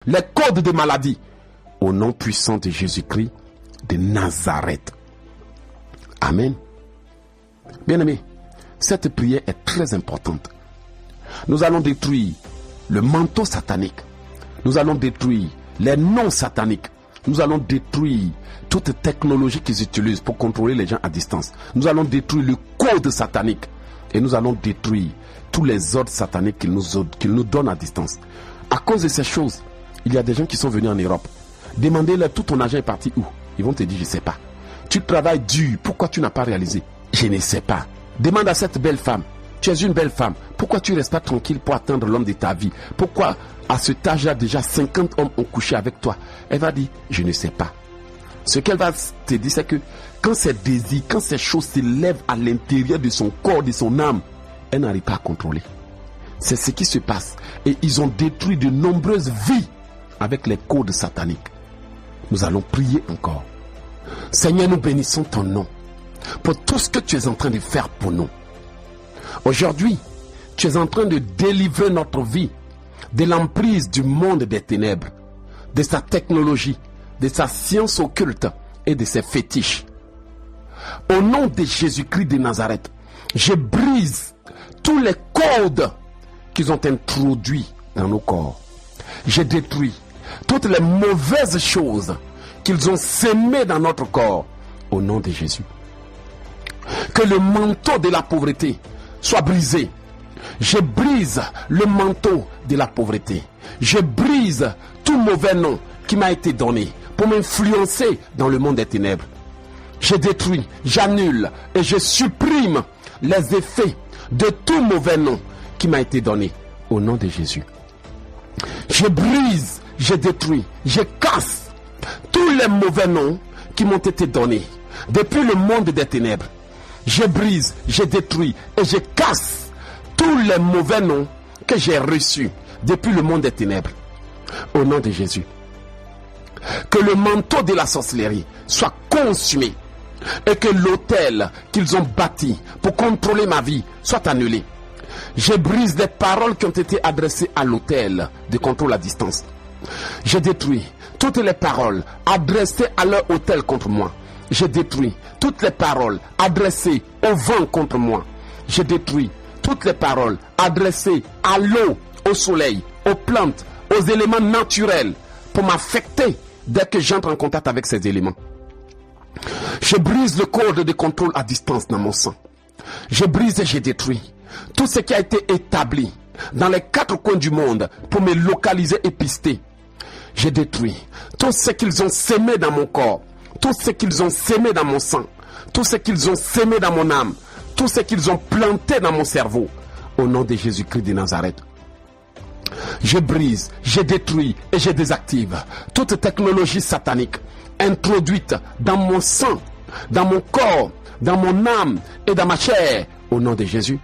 les codes de maladie. Au nom puissant de Jésus-Christ de Nazareth. Amen. Bien-aimés, cette prière est très importante. Nous allons détruire le manteau satanique. Nous allons détruire les noms sataniques. Nous allons détruire toute technologie qu'ils utilisent pour contrôler les gens à distance. Nous allons détruire le code satanique. Et nous allons détruire tous les ordres sataniques qu'ils nous donnent à distance. À cause de ces choses, il y a des gens qui sont venus en Europe. Demandez-leur, tout ton argent est parti où? Ils vont te dire, je ne sais pas. Tu travailles dur, pourquoi tu n'as pas réalisé? Je ne sais pas. Demande à cette belle femme, tu es une belle femme, pourquoi tu ne restes pas tranquille pour attendre l'homme de ta vie? Pourquoi à cet âge-là déjà 50 hommes ont couché avec toi? Elle va dire, je ne sais pas. Ce qu'elle va te dire, c'est que quand ces désirs, quand ces choses s'élèvent à l'intérieur de son corps, de son âme, elle n'arrive pas à contrôler. C'est ce qui se passe. Et ils ont détruit de nombreuses vies avec les codes sataniques. Nous allons prier encore. Seigneur, nous bénissons ton nom pour tout ce que tu es en train de faire pour nous. Aujourd'hui, tu es en train de délivrer notre vie de l'emprise du monde des ténèbres, de sa technologie, de sa science occulte et de ses fétiches. Au nom de Jésus-Christ de Nazareth, je brise tous les codes qu'ils ont introduits dans nos corps. Je détruis toutes les mauvaises choses qu'ils ont sémées dans notre corps au nom de Jésus. Que le manteau de la pauvreté soit brisé. Je brise le manteau de la pauvreté. Je brise tout mauvais nom qui m'a été donné pour m'influencer dans le monde des ténèbres. Je détruis, j'annule et je supprime les effets de tout mauvais nom qui m'a été donné au nom de Jésus. Je brise, je détruis, je casse tous les mauvais noms qui m'ont été donnés depuis le monde des ténèbres. Je brise, je détruis et je casse tous les mauvais noms que j'ai reçus depuis le monde des ténèbres. Au nom de Jésus. Que le manteau de la sorcellerie soit consumé et que l'autel qu'ils ont bâti pour contrôler ma vie soit annulé. Je brise les paroles qui ont été adressées à l'autel de contrôle à distance. Je détruis toutes les paroles adressées à leur autel contre moi. Je détruis toutes les paroles adressées au vent contre moi. Je détruis toutes les paroles adressées à l'eau, au soleil, aux plantes, aux éléments naturels pour m'affecter dès que j'entre en contact avec ces éléments. Je brise le code de contrôle à distance dans mon sang. Je brise et je détruis tout ce qui a été établi dans les 4 coins du monde pour me localiser et pister. Je détruis tout ce qu'ils ont sémé dans mon corps, tout ce qu'ils ont sémé dans mon sang, tout ce qu'ils ont sémé dans mon âme, tout ce qu'ils ont planté dans mon cerveau. Au nom de Jésus-Christ de Nazareth. Je brise, je détruis et je désactive toute technologie satanique introduite dans mon sang, dans mon corps, dans mon âme et dans ma chair. Au nom de Jésus.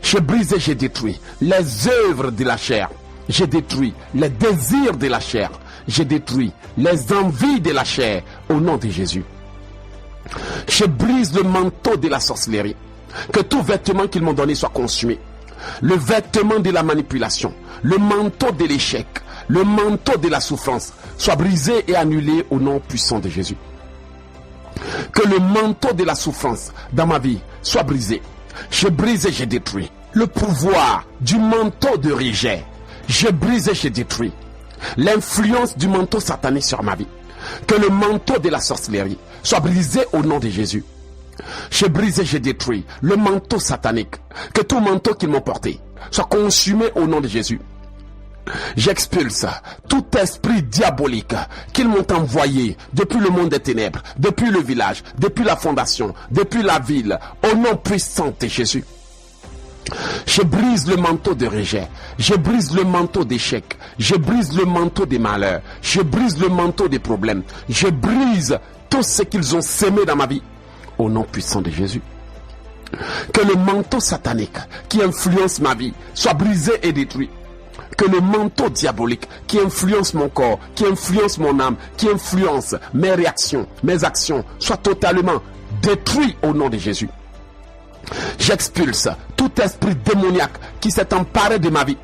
Je brise et je détruis les œuvres de la chair. Je détruis les désirs de la chair. Je détruis les envies de la chair. Au nom de Jésus. Je brise le manteau de la sorcellerie. Que tout vêtement qu'ils m'ont donné soit consumé. Le vêtement de la manipulation, le manteau de l'échec, le manteau de la souffrance soit brisé et annulé au nom puissant de Jésus. Que le manteau de la souffrance dans ma vie soit brisé. Je brise et je détruis le pouvoir du manteau de rejet. Je brise et je détruis l'influence du manteau satanique sur ma vie. Que le manteau de la sorcellerie soit brisé au nom de Jésus. Je brise et je détruis le manteau satanique. Que tout manteau qu'ils m'ont porté soit consumé au nom de Jésus. J'expulse tout esprit diabolique qu'ils m'ont envoyé depuis le monde des ténèbres, depuis le village, depuis la fondation, depuis la ville, au nom puissant de Jésus. Je brise le manteau de rejet, je brise le manteau d'échec, je brise le manteau des malheurs, je brise le manteau des problèmes, je brise tout ce qu'ils ont sémé dans ma vie, au nom puissant de Jésus. Que le manteau satanique qui influence ma vie soit brisé et détruit. Que le manteau diabolique qui influence mon corps, qui influence mon âme, qui influence mes réactions, mes actions, soit totalement détruit au nom de Jésus. J'expulse tout esprit démoniaque qui s'est emparé de ma vie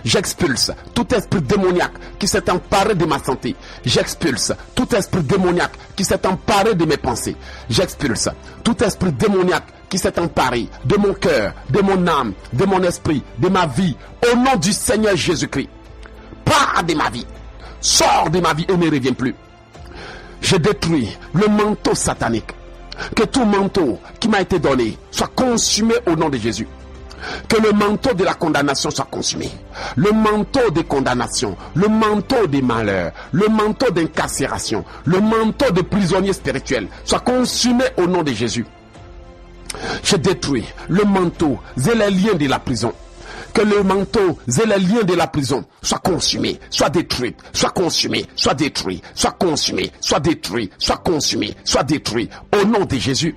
J'expulse tout esprit démoniaque qui s'est emparé de ma santé. J'expulse tout esprit démoniaque qui s'est emparé de mes pensées. J'expulse tout esprit démoniaque qui s'est emparé de mon cœur, de mon âme, de mon esprit, de ma vie. Au nom du Seigneur Jésus-Christ, pars de ma vie. Sors de ma vie et ne reviens plus. Je détruis le manteau satanique. Que tout manteau qui m'a été donné soit consumé au nom de Jésus. Que le manteau de la condamnation soit consumé. Le manteau de condamnation, le manteau des malheurs, le manteau d'incarcération, le manteau de prisonnier spirituel soit consumé au nom de Jésus. Je détruis le manteau et les liens de la prison. Que le manteau et les liens de la prison soient consumés, soient détruits, soient consumés, soient détruits, soient consumés, soient détruits, soient consumés, soient détruits. Au nom de Jésus,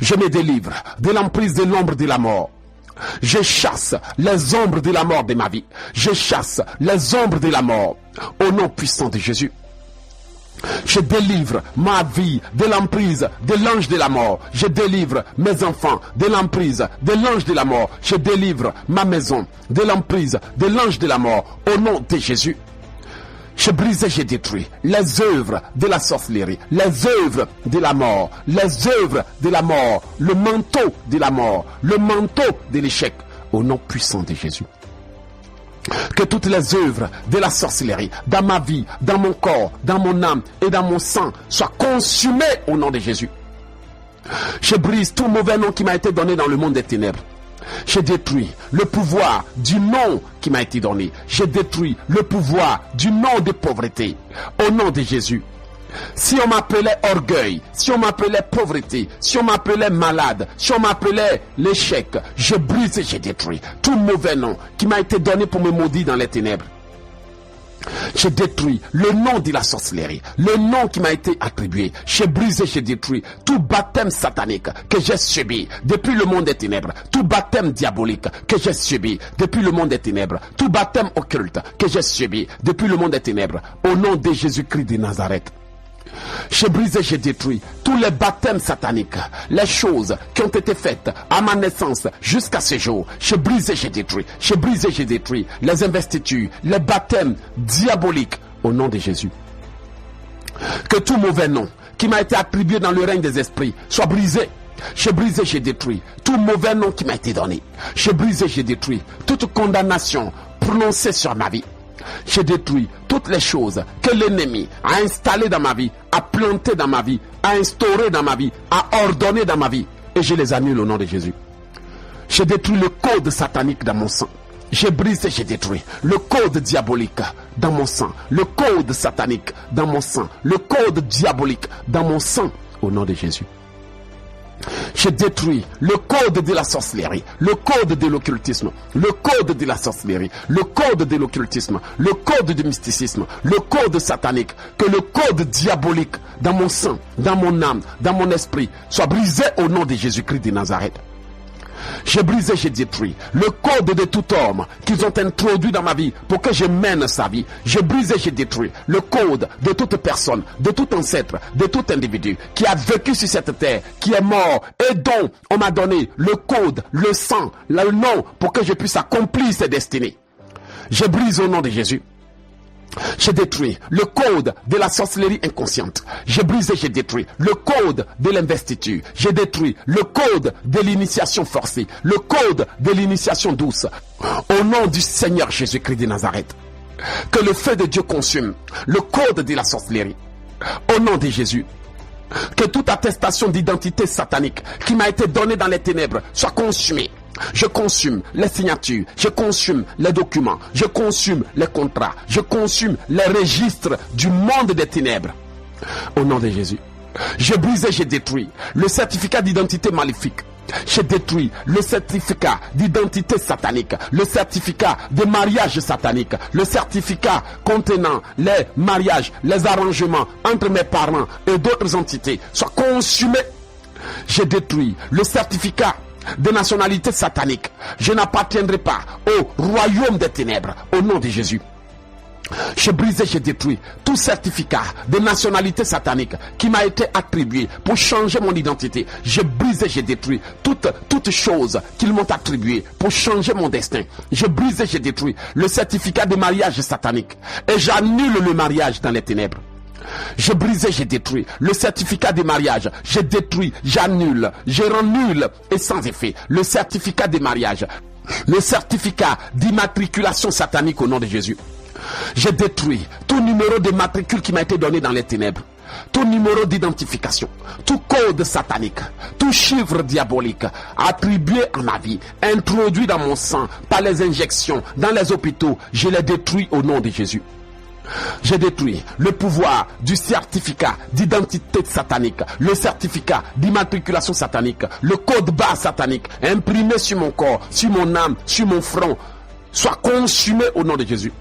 je me délivre de l'emprise de l'ombre de la mort. Je chasse les ombres de la mort de ma vie. Je chasse les ombres de la mort. Au nom puissant de Jésus, je délivre ma vie de l'emprise de l'ange de la mort. Je délivre mes enfants de l'emprise de l'ange de la mort. Je délivre ma maison de l'emprise de l'ange de la mort. Au nom de Jésus, je brise et je détruis les œuvres de la sorcellerie, les œuvres de la mort, les œuvres de la mort, le manteau de la mort, le manteau de l'échec. Au nom puissant de Jésus. Que toutes les œuvres de la sorcellerie dans ma vie, dans mon corps, dans mon âme et dans mon sang soient consumées au nom de Jésus. Je brise tout mauvais nom qui m'a été donné dans le monde des ténèbres. Je détruis le pouvoir du nom qui m'a été donné. Je détruis le pouvoir du nom de pauvreté au nom de Jésus. Si on m'appelait orgueil, si on m'appelait pauvreté, si on m'appelait malade, si on m'appelait l'échec, je brise et je détruis tout mauvais nom qui m'a été donné pour me maudire dans les ténèbres. Je détruis le nom de la sorcellerie, le nom qui m'a été attribué. Je brise et je détruis tout baptême satanique que j'ai subi depuis le monde des ténèbres, tout baptême diabolique que j'ai subi depuis le monde des ténèbres, tout baptême occulte que j'ai subi depuis le monde des ténèbres. Au nom de Jésus-Christ de Nazareth, je brise et je détruis tous les baptêmes sataniques, les choses qui ont été faites à ma naissance jusqu'à ce jour. Je brise et je détruis, je brise et je détruis les investitures, les baptêmes diaboliques au nom de Jésus. Que tout mauvais nom qui m'a été attribué dans le règne des esprits soit brisé. Je brise et je détruis tout mauvais nom qui m'a été donné. Je brise et je détruis toute condamnation prononcée sur ma vie. Je détruis toutes les choses que l'ennemi a installées dans ma vie, a plantées dans ma vie, a instaurées dans ma vie, a ordonnées dans ma vie. Et je les annule au nom de Jésus. Je détruis le code satanique dans mon sang. Je brise et je détruis le code diabolique dans mon sang. Le code satanique dans mon sang. Le code diabolique dans mon sang au nom de Jésus. Je détruis le code de la sorcellerie, le code de l'occultisme, le code de la sorcellerie, le code de l'occultisme, le code du mysticisme, le code satanique. Que le code diabolique dans mon sang, dans mon âme, dans mon esprit soit brisé au nom de Jésus-Christ de Nazareth. Je brise et je détruis le code de tout homme qu'ils ont introduit dans ma vie pour que je mène sa vie. Je brise et je détruis le code de toute personne, de tout ancêtre, de tout individu qui a vécu sur cette terre, qui est mort et dont on m'a donné le code, le sang, le nom pour que je puisse accomplir ses destinées. Je brise au nom de Jésus. Je détruis le code de la sorcellerie inconsciente. Je brise et je détruis le code de l'investiture. Je détruis le code de l'initiation forcée, le code de l'initiation douce. Au nom du Seigneur Jésus-Christ de Nazareth, que le feu de Dieu consume le code de la sorcellerie. Au nom de Jésus, que toute attestation d'identité satanique qui m'a été donnée dans les ténèbres soit consumée. Je consume les signatures, je consume les documents, je consume les contrats, je consume les registres du monde des ténèbres. Au nom de Jésus, je brise et je détruis le certificat d'identité maléfique. Je détruis le certificat d'identité satanique, le certificat de mariage satanique, le certificat contenant les mariages, les arrangements entre mes parents et d'autres entités soient consumés. Je détruis le certificat de nationalité satanique. Je n'appartiendrai pas au royaume des ténèbres au nom de Jésus. Je brise et je détruis tout certificat de nationalité satanique qui m'a été attribué pour changer mon identité. Je brise et je détruis toute chose qu'ils m'ont attribué pour changer mon destin. Je brise et je détruis le certificat de mariage satanique et j'annule le mariage dans les ténèbres. Je brise et je détruis le certificat de mariage. Je détruis, j'annule, je rends nul et sans effet le certificat de mariage, le certificat d'immatriculation satanique au nom de Jésus. Je détruis tout numéro de matricule qui m'a été donné dans les ténèbres, tout numéro d'identification, tout code satanique, tout chiffre diabolique attribué à ma vie, introduit dans mon sang par les injections dans les hôpitaux. Je les détruis au nom de Jésus. Je détruis le pouvoir du certificat d'identité satanique, le certificat d'immatriculation satanique, le code barre satanique imprimé sur mon corps, sur mon âme, sur mon front, soit consumé au nom de Jésus.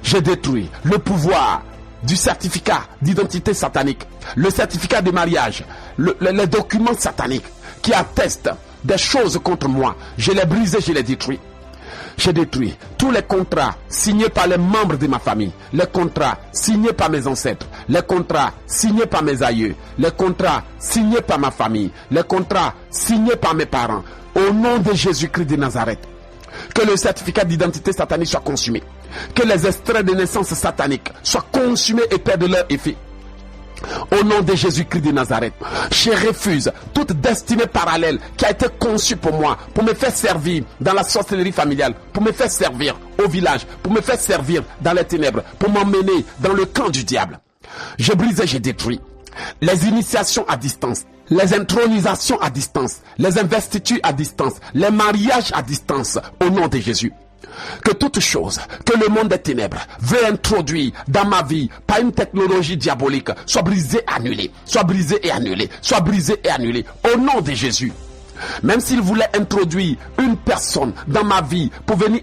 Je détruis le pouvoir du certificat d'identité satanique, le certificat de mariage, les documents sataniques qui attestent des choses contre moi. Je les brise et je les détruis. Je détruis tous les contrats signés par les membres de ma famille, les contrats signés par mes ancêtres, les contrats signés par mes aïeux, les contrats signés par ma famille, les contrats signés par mes parents. Au nom de Jésus-Christ de Nazareth, que le certificat d'identité satanique soit consumé, que les extraits de naissance satanique soient consumés et perdent leur effet. Au nom de Jésus-Christ de Nazareth, je refuse toute destinée parallèle qui a été conçue pour moi, pour me faire servir dans la sorcellerie familiale, pour me faire servir au village, pour me faire servir dans les ténèbres, pour m'emmener dans le camp du diable. Je brise et je détruis les initiations à distance, les intronisations à distance, les investitures à distance, les mariages à distance, au nom de Jésus. Que toute chose que le monde des ténèbres veut introduire dans ma vie par une technologie diabolique soit brisée, annulée, soit brisée et annulée, soit brisée et annulée, au nom de Jésus. Même s'il voulait introduire une personne dans ma vie pour venir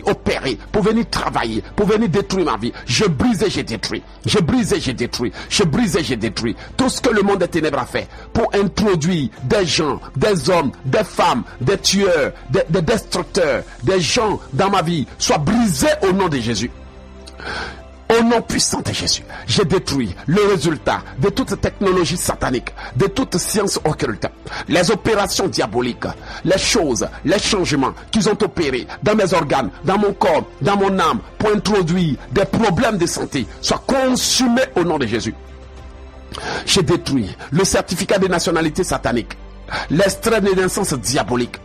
opérer, pour venir travailler, pour venir détruire ma vie, je brise et je détruis. Je brise et je détruis. Je brise et je détruis. Tout ce que le monde des ténèbres a fait pour introduire des gens, des hommes, des femmes, des tueurs, des destructeurs, des gens dans ma vie, soit brisé au nom de Jésus. Au nom puissant de Jésus, j'ai détruit le résultat de toute technologie satanique, de toute science occulte, les opérations diaboliques, les choses, les changements qu'ils ont opérés dans mes organes, dans mon corps, dans mon âme, pour introduire des problèmes de santé, soient consumés au nom de Jésus. J'ai détruit le certificat de nationalité satanique, l'extrait de naissance diabolique,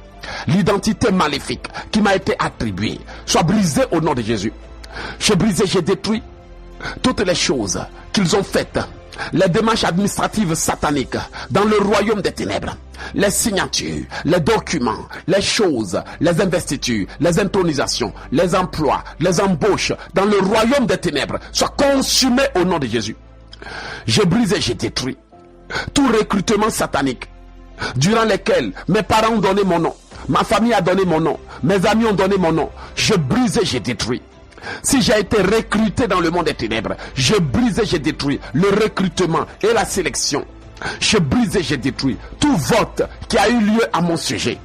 l'identité maléfique qui m'a été attribuée, soit brisée au nom de Jésus. J'ai brisé, j'ai détruit toutes les choses qu'ils ont faites, les démarches administratives sataniques dans le royaume des ténèbres, les signatures, les documents, les choses, les investitures, les intronisations, les emplois, les embauches dans le royaume des ténèbres soient consumés au nom de Jésus. J'ai brisé, j'ai détruit tout recrutement satanique durant lesquels mes parents ont donné mon nom, ma famille a donné mon nom, mes amis ont donné mon nom. Je brise et j'ai détruit. Si j'ai été recruté dans le monde des ténèbres, je brise et je détruis le recrutement et la sélection. Je brise et je détruis tout vote qui a eu lieu à mon sujet.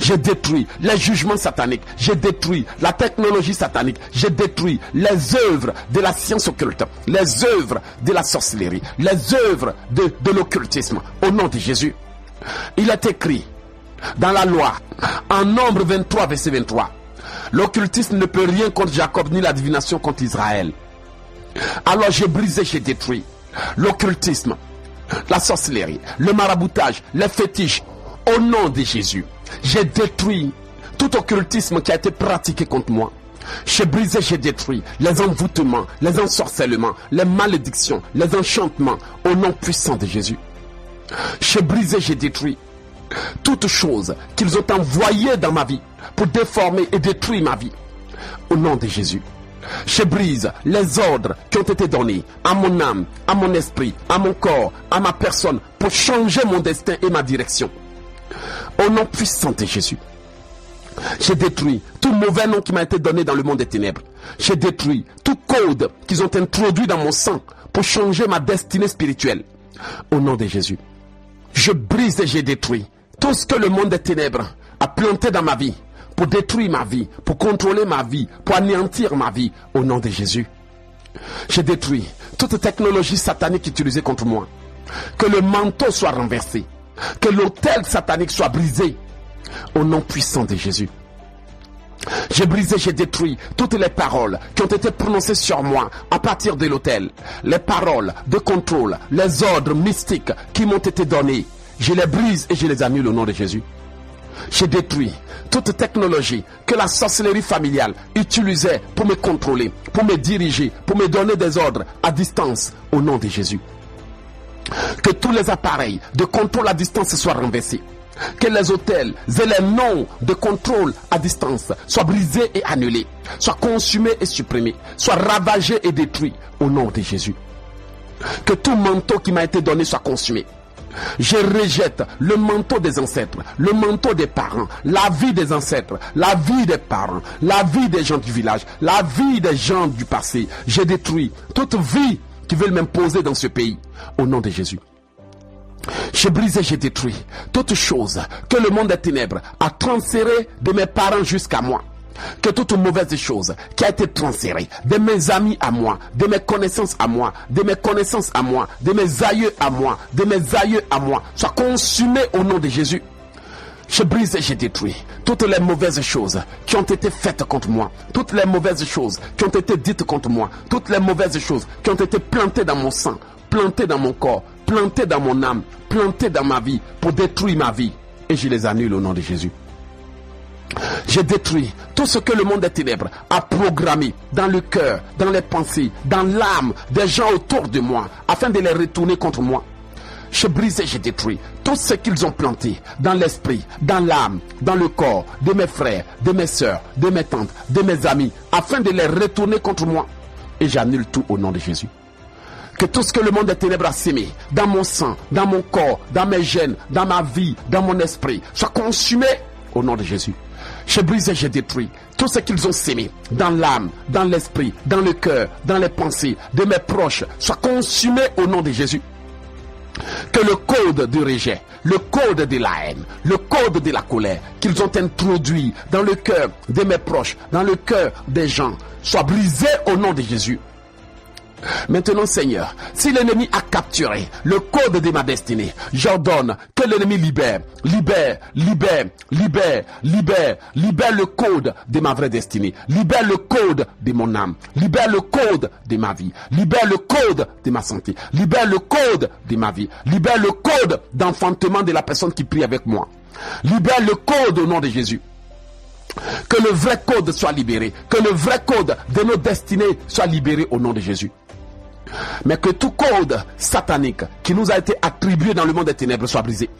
Je détruis les jugements sataniques, je détruis la technologie satanique, je détruis les œuvres de la science occulte, les œuvres de la sorcellerie, les œuvres de l'occultisme. Au nom de Jésus, il est écrit dans la loi, en Nombre 23, verset 23, l'occultisme ne peut rien contre Jacob, ni la divination contre Israël. Alors j'ai brisé, j'ai détruit l'occultisme, la sorcellerie, le maraboutage, les fétiches. Au nom de Jésus, j'ai détruit tout occultisme qui a été pratiqué contre moi. J'ai brisé, j'ai détruit les envoûtements, les ensorcellements, les malédictions, les enchantements. Au nom puissant de Jésus, j'ai brisé, j'ai détruit toutes choses qu'ils ont envoyées dans ma vie pour déformer et détruire ma vie. Au nom de Jésus, je brise les ordres qui ont été donnés à mon âme, à mon esprit, à mon corps, à ma personne pour changer mon destin et ma direction. Au nom puissant de Jésus, j'ai détruit tout mauvais nom qui m'a été donné dans le monde des ténèbres. J'ai détruit tout code qu'ils ont introduit dans mon sang pour changer ma destinée spirituelle. Au nom de Jésus, je brise et j'ai détruit tout ce que le monde des ténèbres a planté dans ma vie pour détruire ma vie, pour contrôler ma vie, pour anéantir ma vie, au nom de Jésus. Je détruis toute technologie satanique utilisée contre moi. Que le manteau soit renversé, que l'autel satanique soit brisé, au nom puissant de Jésus. J'ai brisé, j'ai détruit toutes les paroles qui ont été prononcées sur moi à partir de l'autel. Les paroles de contrôle, les ordres mystiques qui m'ont été donnés. Je les brise et je les annule au nom de Jésus. J'ai détruit toute technologie que la sorcellerie familiale utilisait pour me contrôler, pour me diriger, pour me donner des ordres à distance au nom de Jésus. Que tous les appareils de contrôle à distance soient renversés. Que les hôtels et les noms de contrôle à distance soient brisés et annulés, soient consumés et supprimés, soient ravagés et détruits au nom de Jésus. Que tout manteau qui m'a été donné soit consumé. Je rejette le manteau des ancêtres, le manteau des parents, la vie des ancêtres, la vie des parents, la vie des gens du village, la vie des gens du passé. Je détruis toute vie qui veulent m'imposer dans ce pays au nom de Jésus. J'ai brisé, j'ai détruit toute chose que le monde des ténèbres a transféré de mes parents jusqu'à moi. Que toute mauvaise chose qui a été transférée de mes amis à moi, de mes connaissances à moi, de mes connaissances à moi, de mes aïeux à moi, de mes aïeux à moi, soit consumée au nom de Jésus. Je brise et j'ai détruit toutes les mauvaises choses qui ont été faites contre moi, toutes les mauvaises choses qui ont été dites contre moi, toutes les mauvaises choses qui ont été plantées dans mon sang, plantées dans mon corps, plantées dans mon âme, plantées dans ma vie pour détruire ma vie. Et je les annule au nom de Jésus. J'ai détruit tout ce que le monde des ténèbres a programmé dans le cœur, dans les pensées, dans l'âme des gens autour de moi, afin de les retourner contre moi. J'ai brisé, j'ai détruit tout ce qu'ils ont planté dans l'esprit, dans l'âme, dans le corps de mes frères, de mes soeurs, de mes tantes, de mes amis, afin de les retourner contre moi. Et j'annule tout au nom de Jésus. Que tout ce que le monde des ténèbres a sémé dans mon sang, dans mon corps, dans mes gènes, dans ma vie, dans mon esprit, soit consumé au nom de Jésus. J'ai brisé, j'ai détruit tout ce qu'ils ont sémé dans l'âme, dans l'esprit, dans le cœur, dans les pensées de mes proches, soit consumé au nom de Jésus. Que le code du rejet, le code de la haine, le code de la colère qu'ils ont introduit dans le cœur de mes proches, dans le cœur des gens, soit brisé au nom de Jésus. Maintenant, Seigneur, si l'ennemi a capturé le code de ma destinée, j'ordonne que l'ennemi libère le code de ma vraie destinée, libère le code de mon âme, libère le code de ma vie, libère le code de ma santé, libère le code de ma vie, libère le code d'enfantement de la personne qui prie avec moi, libère le code au nom de Jésus. Que le vrai code soit libéré, que le vrai code de nos destinées soit libéré au nom de Jésus. Mais que tout code satanique qui nous a été attribué dans le monde des ténèbres soit brisé.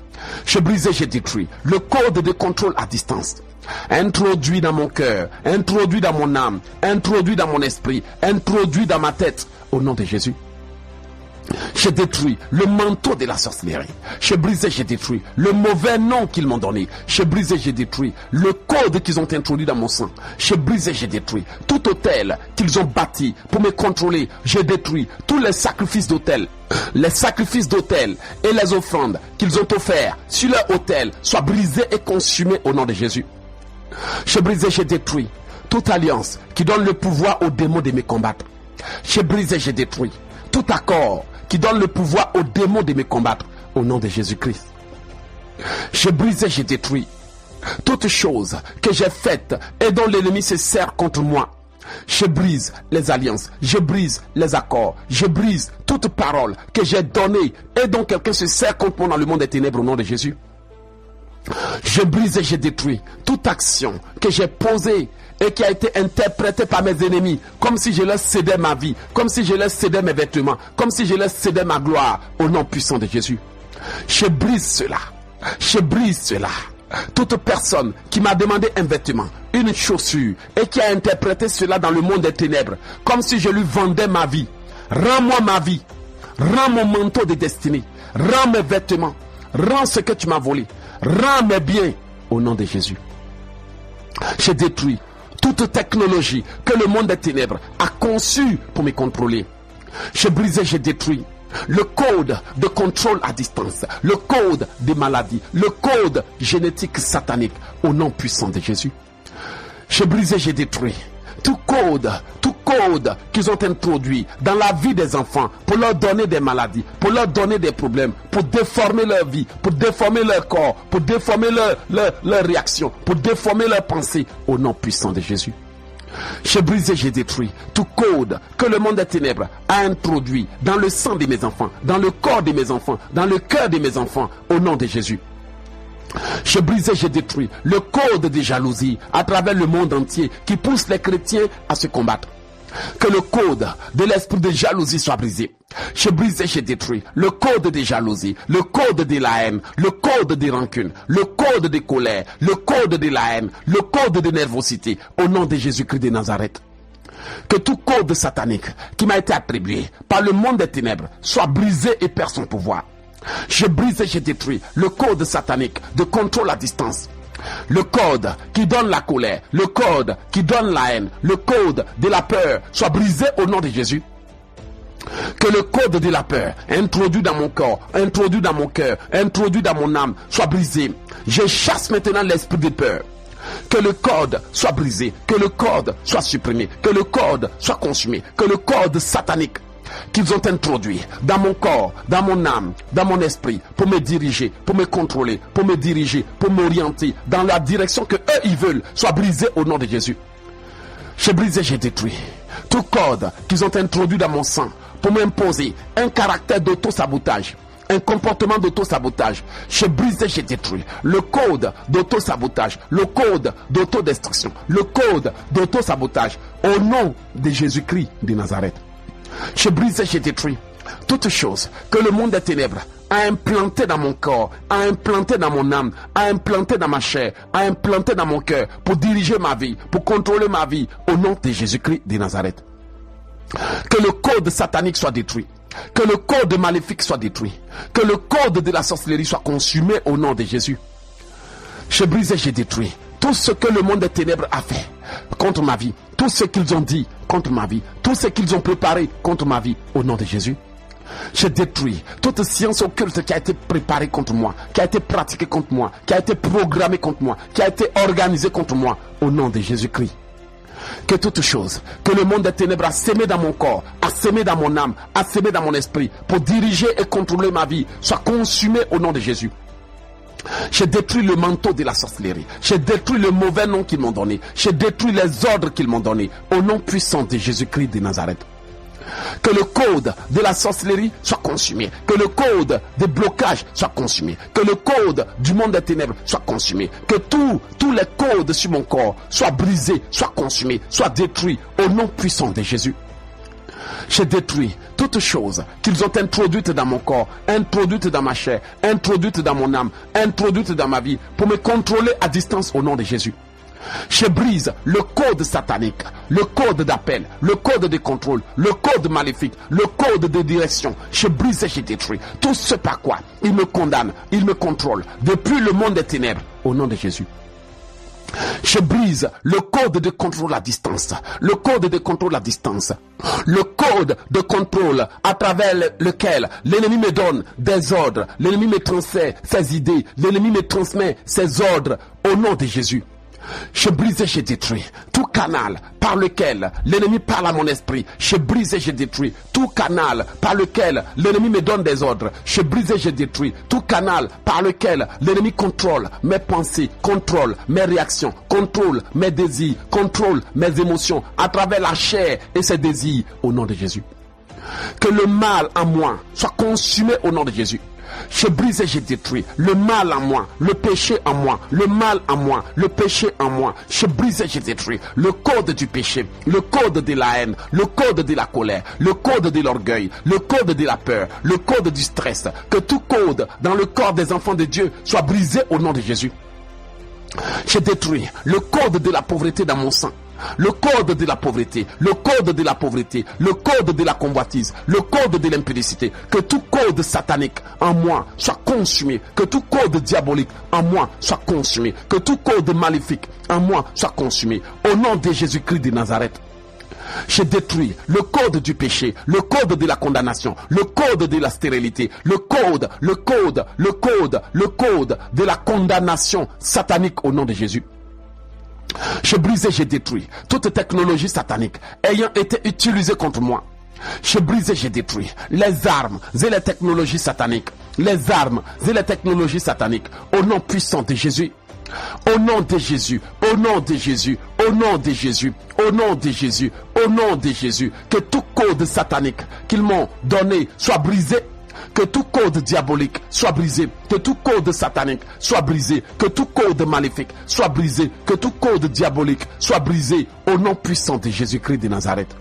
Je brisé, j'ai détruit le code de contrôle à distance, introduit dans mon cœur, introduit dans mon âme, introduit dans mon esprit, introduit dans ma tête, au nom de Jésus. J'ai détruit le manteau de la sorcellerie. J'ai brisé, j'ai détruit le mauvais nom qu'ils m'ont donné. J'ai brisé, j'ai détruit le code qu'ils ont introduit dans mon sang. J'ai brisé, j'ai détruit tout autel qu'ils ont bâti pour me contrôler. J'ai détruit tous les sacrifices d'autel. Les sacrifices d'autel et les offrandes qu'ils ont offerts sur leur autel soient brisés et consumés au nom de Jésus. J'ai brisé, j'ai détruit toute alliance qui donne le pouvoir aux démons de me combattre. J'ai brisé, j'ai détruit tout accord qui donne le pouvoir aux démons de me combattre au nom de Jésus-Christ. J'ai brisé, j'ai détruit toutes choses que j'ai faites et dont l'ennemi se sert contre moi. Je brise les alliances, je brise les accords, je brise toute parole que j'ai donnée et dont quelqu'un se sert contre moi dans le monde des ténèbres au nom de Jésus. Je brise et je détruis toute action que j'ai posée et qui a été interprétée par mes ennemis comme si je leur cédais ma vie, comme si je leur cédais mes vêtements, comme si je leur cédais ma gloire au nom puissant de Jésus. Je brise cela, je brise cela. Toute personne qui m'a demandé un vêtement, une chaussure et qui a interprété cela dans le monde des ténèbres comme si je lui vendais ma vie, rends-moi ma vie, rends mon manteau de destinée, rends mes vêtements, rends ce que tu m'as volé, rends mes biens au nom de Jésus. J'ai détruit toute technologie que le monde des ténèbres a conçue pour me contrôler. J'ai brisé, j'ai détruit le code de contrôle à distance, le code des maladies, le code génétique satanique au nom puissant de Jésus. J'ai brisé, j'ai détruit tout code qu'ils ont introduit dans la vie des enfants pour leur donner des maladies, pour leur donner des problèmes, pour déformer leur vie, pour déformer leur corps, pour déformer leur réaction, pour déformer leurs pensées, au nom puissant de Jésus. J'ai brisé, j'ai détruit tout code que le monde des ténèbres a introduit dans le sang de mes enfants, dans le corps de mes enfants, dans le cœur de mes enfants, au nom de Jésus. J'ai brisé, j'ai détruit le code de jalousie à travers le monde entier qui pousse les chrétiens à se combattre. Que le code de l'esprit de jalousie soit brisé. J'ai brisé, j'ai détruit le code de jalousie, le code de la haine, le code de rancune, le code de colère, le code de la haine, le code de nervosité, au nom de Jésus-Christ de Nazareth. Que tout code satanique qui m'a été attribué par le monde des ténèbres soit brisé et perd son pouvoir. J'ai brisé, j'ai détruit le code satanique de contrôle à distance. Le code qui donne la colère, le code qui donne la haine, le code de la peur soit brisé au nom de Jésus. Que le code de la peur introduit dans mon corps, introduit dans mon cœur, introduit dans mon âme soit brisé. Je chasse maintenant l'esprit de peur. Que le code soit brisé, que le code soit supprimé, que le code soit consumé, que le code satanique qu'ils ont introduit dans mon corps, dans mon âme, dans mon esprit, pour me diriger, pour me contrôler, pour me diriger, pour m'orienter dans la direction que eux ils veulent, soit brisé au nom de Jésus. J'ai brisé, j'ai détruit tout code qu'ils ont introduit dans mon sang pour m'imposer un caractère d'auto-sabotage, un comportement d'auto-sabotage. J'ai brisé, j'ai détruit le code d'auto-sabotage, le code d'autodestruction, le code d'auto-sabotage au nom de Jésus-Christ de Nazareth. J'ai brisé, j'ai détruit toutes choses que le monde des ténèbres a implanté dans mon corps, a implanté dans mon âme, a implanté dans ma chair, a implanté dans mon cœur pour diriger ma vie, pour contrôler ma vie au nom de Jésus-Christ de Nazareth. Que le code satanique soit détruit, que le code maléfique soit détruit, que le code de la sorcellerie soit consumé au nom de Jésus. J'ai brisé, j'ai détruit tout ce que le monde des ténèbres a fait contre ma vie, tout ce qu'ils ont dit contre ma vie, tout ce qu'ils ont préparé contre ma vie au nom de Jésus. J'ai détruit toute science occulte qui a été préparée contre moi, qui a été pratiquée contre moi, qui a été programmée contre moi, qui a été organisée contre moi au nom de Jésus-Christ. Que toute chose que le monde des ténèbres a sémé dans mon corps, a sémé dans mon âme, a sémé dans mon esprit pour diriger et contrôler ma vie soit consumée au nom de Jésus. J'ai détruit le manteau de la sorcellerie. J'ai détruit le mauvais nom qu'ils m'ont donné. J'ai détruit les ordres qu'ils m'ont donnés au nom puissant de Jésus-Christ de Nazareth. Que le code de la sorcellerie soit consumé. Que le code de blocage soit consumé. Que le code du monde des ténèbres soit consumé. Que tous les codes sur mon corps soient brisés, soient consumés, soient détruits au nom puissant de Jésus. J'ai détruit toutes choses qu'ils ont introduites dans mon corps, introduites dans ma chair, introduites dans mon âme, introduites dans ma vie pour me contrôler à distance au nom de Jésus. Je brise le code satanique, le code d'appel, le code de contrôle, le code maléfique, le code de direction. Je brise et je détruis tout ce par quoi ils me condamnent, ils me contrôlent depuis le monde des ténèbres au nom de Jésus. Je brise le code de contrôle à distance, le code de contrôle à distance, le code de contrôle à travers lequel l'ennemi me donne des ordres, l'ennemi me transmet ses idées, l'ennemi me transmet ses ordres au nom de Jésus. Je brise et je détruis tout canal par lequel l'ennemi parle à mon esprit. Je brise et je détruis tout canal par lequel l'ennemi me donne des ordres. Je brise et je détruis tout canal par lequel l'ennemi contrôle mes pensées, contrôle mes réactions, contrôle mes désirs, contrôle mes émotions à travers la chair et ses désirs au nom de Jésus. Que le mal en moi soit consumé au nom de Jésus. Je brise et je détruis le mal en moi, le péché en moi, le mal en moi, le péché en moi. Je brise et je détruis le code du péché, le code de la haine, le code de la colère, le code de l'orgueil, le code de la peur, le code du stress. Que tout code dans le corps des enfants de Dieu soit brisé au nom de Jésus. Je détruis le code de la pauvreté dans mon sang. Le code de la pauvreté, le code de la pauvreté, le code de la convoitise, le code de l'impudicité. Que tout code satanique en moi soit consumé. Que tout code diabolique en moi soit consumé. Que tout code maléfique en moi soit consumé. Au nom de Jésus-Christ de Nazareth. Je détruis le code du péché, le code de la condamnation, le code de la stérilité, le code de la condamnation satanique au nom de Jésus. Je brise et je détruis toute technologie satanique ayant été utilisée contre moi. Je brise et je détruis les armes et les technologies sataniques. Les armes et les technologies sataniques. Au nom puissant de Jésus. Au nom de Jésus. Au nom de Jésus. Au nom de Jésus. Au nom de Jésus. Au nom de Jésus. Que tout code satanique qu'ils m'ont donné soit brisé. Que tout code diabolique soit brisé. Que tout code satanique soit brisé. Que tout code maléfique soit brisé. Que tout code diabolique soit brisé. Au nom puissant de Jésus-Christ de Nazareth.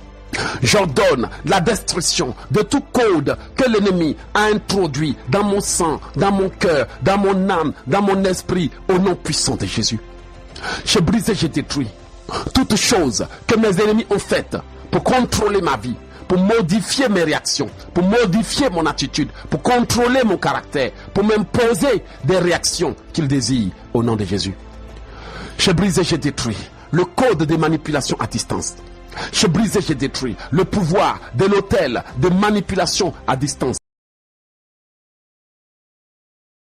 J'ordonne la destruction de tout code que l'ennemi a introduit dans mon sang, dans mon cœur, dans mon âme, dans mon esprit, au nom puissant de Jésus. Je brise et je détruis toutes choses que mes ennemis ont faites pour contrôler ma vie, pour modifier mes réactions, pour modifier mon attitude, pour contrôler mon caractère, pour m'imposer des réactions qu'ils désirent au nom de Jésus. Je brise et je détruis le code de manipulation à distance. Je brise et je détruis le pouvoir de l'hôtel de manipulation à distance.